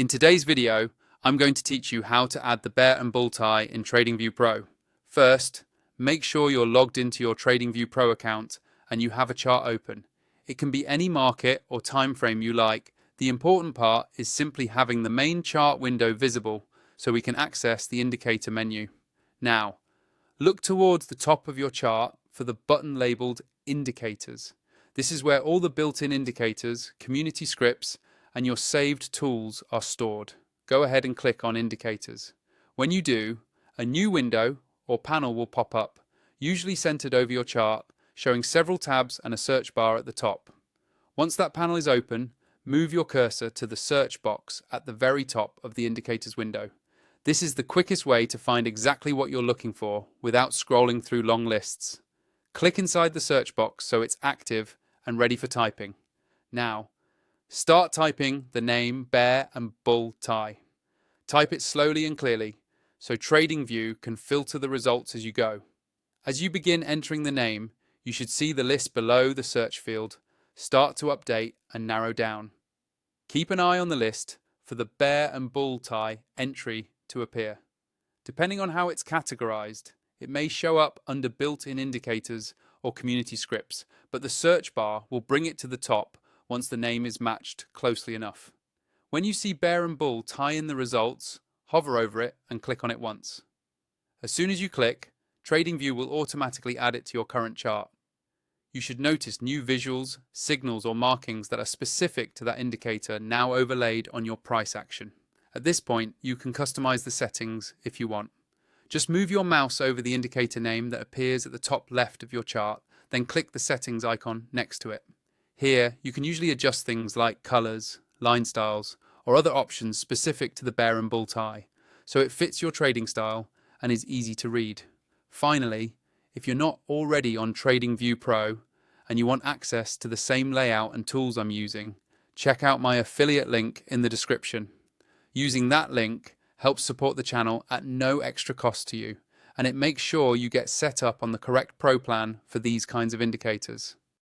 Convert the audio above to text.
In today's video, I'm going to teach you how to add the bear and bull tie in TradingView Pro. First, make sure you're logged into your TradingView Pro account and you have a chart open. It can be any market or time frame you like. The important part is simply having the main chart window visible so we can access the indicator menu. Now, look towards the top of your chart for the button labeled Indicators. This is where all the built-in indicators, community scripts, and your saved tools are stored. Go ahead and click on Indicators. When you do, a new window or panel will pop up, usually centered over your chart, showing several tabs and a search bar at the top. Once that panel is open, move your cursor to the search box at the very top of the Indicators window. This is the quickest way to find exactly what you're looking for without scrolling through long lists. Click inside the search box so it's active and ready for typing. Now, start typing the name bear and bull tie. Type it slowly and clearly so TradingView can filter the results as you go. As you begin entering the name, you should see the list below the search field start to update and narrow down. Keep an eye on the list for the bear and bull tie entry to appear. Depending on how it's categorized, it may show up under built-in indicators or community scripts, but the search bar will bring it to the top once the name is matched closely enough. When you see bear and bull tie in the results, hover over it and click on it once. As soon as you click, TradingView will automatically add it to your current chart. You should notice new visuals, signals or markings that are specific to that indicator now overlaid on your price action. At this point, you can customize the settings if you want. Just move your mouse over the indicator name that appears at the top left of your chart, then click the settings icon next to it. Here, you can usually adjust things like colors, line styles, or other options specific to the bear and bull tie, so it fits your trading style and is easy to read. Finally, if you're not already on TradingView Pro and you want access to the same layout and tools I'm using, check out my affiliate link in the description. Using that link helps support the channel at no extra cost to you, and it makes sure you get set up on the correct pro plan for these kinds of indicators.